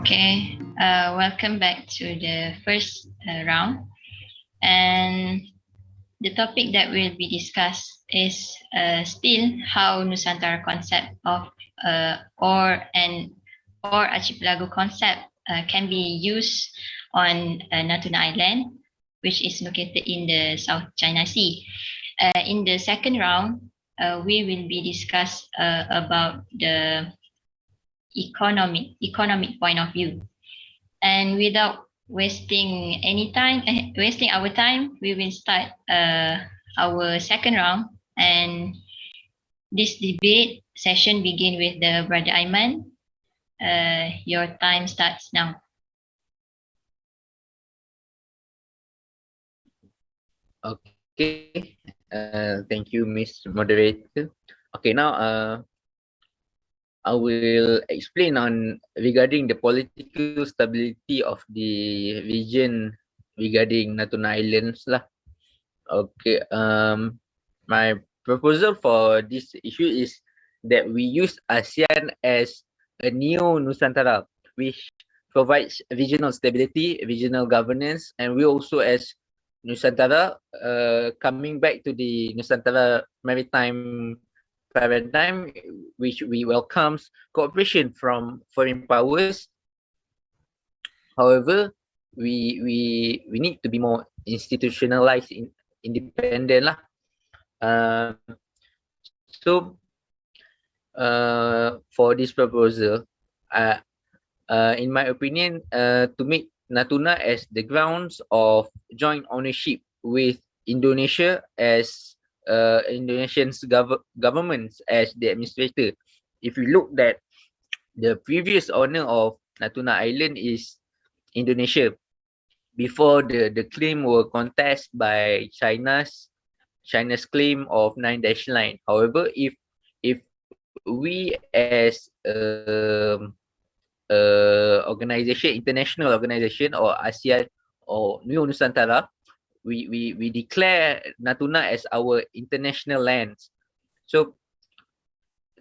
Okay, welcome back to the first round. And the topic that will be discussed is still how Nusantara concept of or archipelago concept can be used on Natuna Island, which is located in the South China Sea. In the second round, we will be discuss about the economic point of view. And without wasting our time, we will start our second round. And this debate session begin with the Brother Aiman. Your time starts now. Okay, thank you, Miss Moderator. Okay, now I will explain on regarding the political stability of the region regarding Natuna Islands lah. Okay, my proposal for this issue is that we use ASEAN as a new Nusantara, which provides regional stability, regional governance, and we also as Nusantara, coming back to the Nusantara maritime paradigm, which we welcomes cooperation from foreign powers. However, we need to be more institutionalized, independent lah. So for this proposal, in my opinion, to make Natuna as the grounds of joint ownership with Indonesia as Indonesian's governments as the administrator. If you look that the previous owner of Natuna Island is Indonesia before the claim were contested by China's claim of 9-dash line. However, if we as organization, international organization or ASEAN or New Nusantara, we declare Natuna as our international lands. So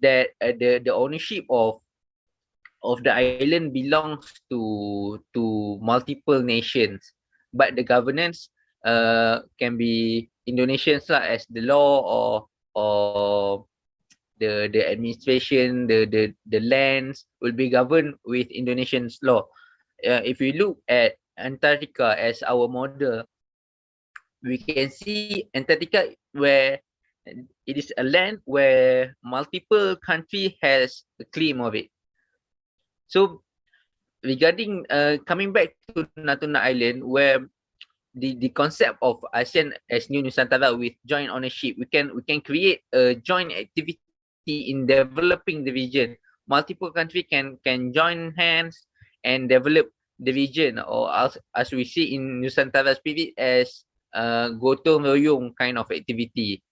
that the ownership of the island belongs to multiple nations, but the governance can be Indonesians lah, as the law or the administration, the lands will be governed with Indonesian's law. If we look at Antarctica as our model, we can see Antarctica where it is a land where multiple country has a claim of it. So regarding coming back to Natuna Island, where the concept of ASEAN as New Nusantara with joint ownership, we can create a joint activity in developing the region. Multiple countries can join hands and develop the region, or as we see in Nusantara spirit as gotong royong kind of activity.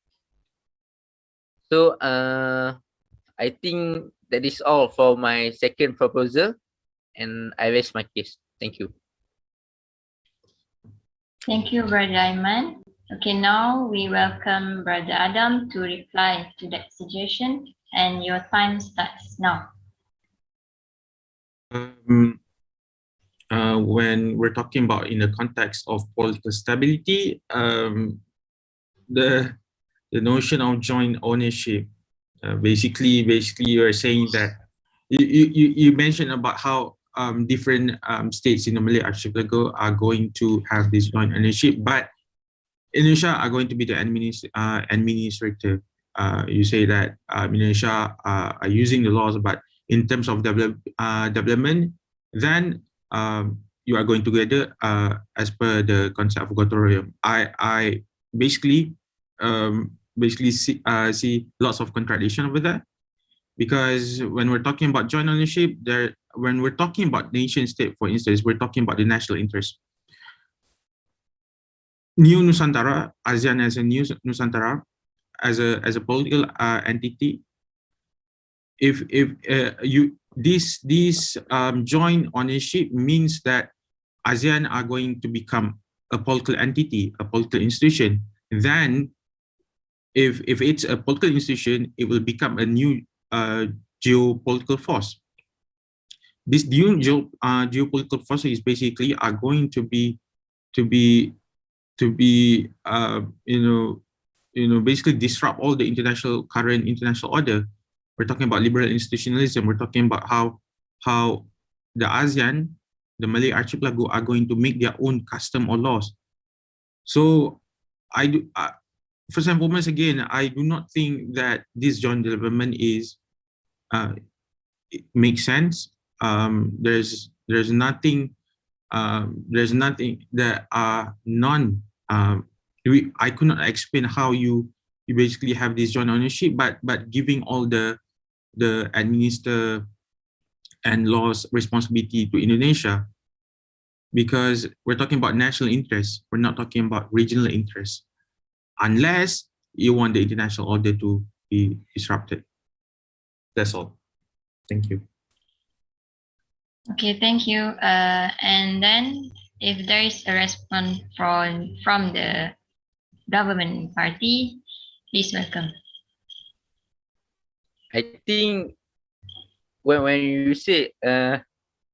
So I think that is all for my second proposal, and I rest my case. Thank you. Thank you, Brother Aiman. Okay, now we welcome Brother Adam to reply to that suggestion, and your time starts now. When we're talking about in the context of political stability, the notion of joint ownership, basically you are saying that you mentioned about how different states in the Malay archipelago are going to have this joint ownership, but Indonesia are going to be the administrator. You say that Indonesia are using the laws, but in terms of development, then you are going together as per the concept of gotong royong. I basically see lots of contradiction over that, because when we're talking about joint ownership, when we're talking about nation state, for instance, we're talking about the national interest. New Nusantara, ASEAN as a new Nusantara, as a political entity, if this joint ownership means that ASEAN are going to become a political entity, a political institution, then if it's a political institution, it will become a new geopolitical force. this new geopolitical forces is basically are going to be basically disrupt all the current international order. We're talking about liberal institutionalism. We're talking about how the ASEAN, the Malay archipelago, are going to make their own custom or laws. So I do. First and foremost, again, I do not think that this joint development it makes sense. There's nothing that are non. I could not explain how you basically have this joint ownership, but giving all the administer and laws responsibility to Indonesia, because we're talking about national interests. We're not talking about regional interests, unless you want the international order to be disrupted. That's all. Thank you. Okay, thank you. And then if there is a response from the government party, please welcome. I think when you say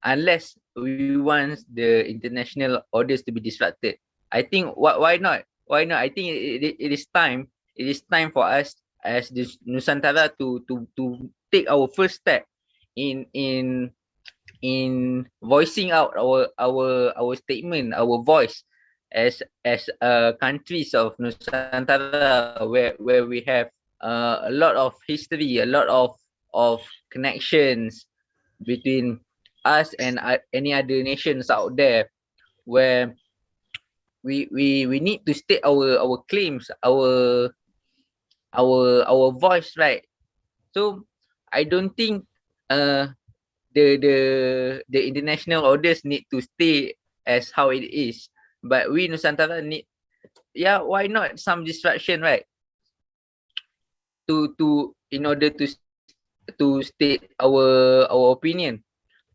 unless we want the international orders to be disrupted, I think why not? Why not? I think it is time. It is time for us as this Nusantara to take our first step in voicing out our statement, our voice as countries of Nusantara, where we have a lot of history, a lot of connections between us and any other nations out there, where we need to state our claims, our voice, right? So I don't think the international orders need to stay as how it is, but we Nusantara need, why not some disruption, right? To in order to state our opinion.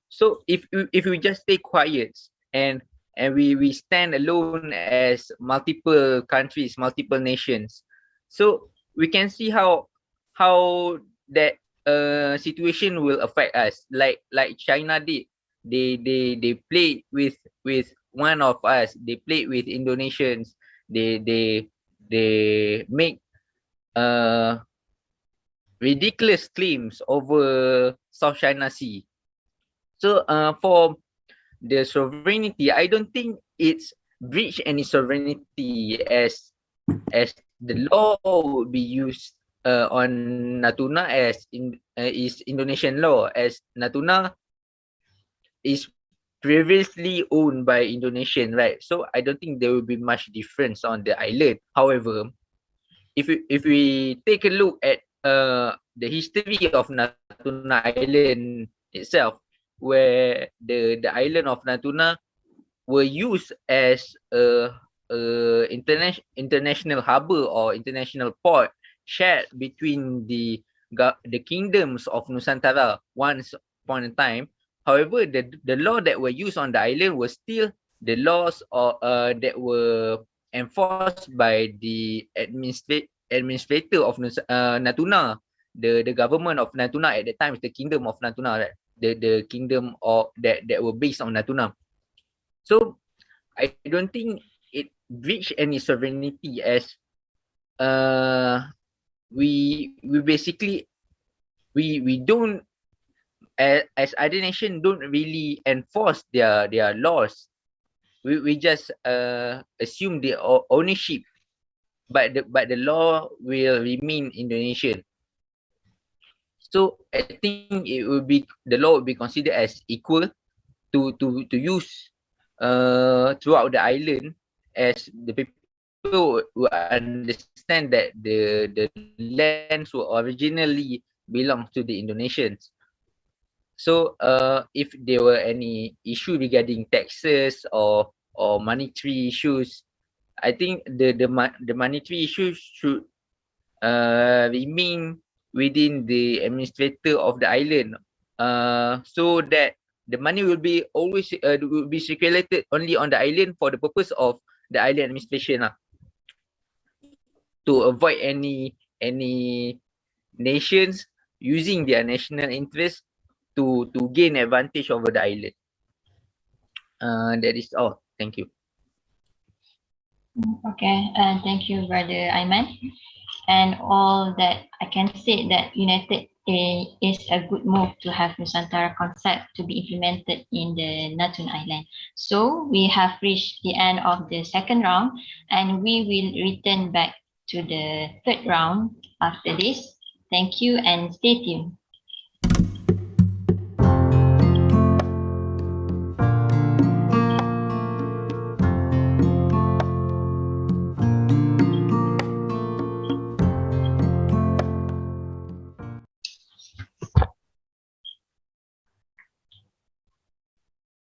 So if we just stay quiet and we stand alone as multiple countries, multiple nations, so we can see how that situation will affect us, like China did. They played with one of us. They played with Indonesians. They make ridiculous claims over South China Sea. So for the sovereignty, I don't think it's breach any sovereignty as the law would be used on Natuna as is Indonesian law, as Natuna is previously owned by Indonesian, right? So I don't think there will be much difference on the island. However, if we take a look at the history of Natuna Island itself, where the island of Natuna were used as a international harbor or international port shared between the kingdoms of Nusantara once upon a time. However, the law that were used on the island was still the laws that were enforced by the administrator of Natuna, the government of Natuna at that time is the kingdom of Natuna, right? The kingdom of that were based on Natuna. So I don't think it breached any sovereignty, as we basically we don't, as other nation don't really enforce their laws. We just assume the ownership, but the law will remain Indonesian. So I think it will be, the law will be considered as equal to use throughout the island, as the people will understand that the lands were originally belong to the Indonesians. So if there were any issue regarding taxes or monetary issues, I think the monetary issues should remain within the administrator of the island, so that the money will be always will be circulated only on the island for the purpose of the island administration, to avoid any nations using their national interest to gain advantage over the island. That is all. Thank you. Okay, thank you, Brother Aiman. And all that I can say that United is a good move to have Nusantara concept to be implemented in the NATUNA Island. So we have reached the end of the second round, and we will return back to the third round after this. Thank you and stay tuned.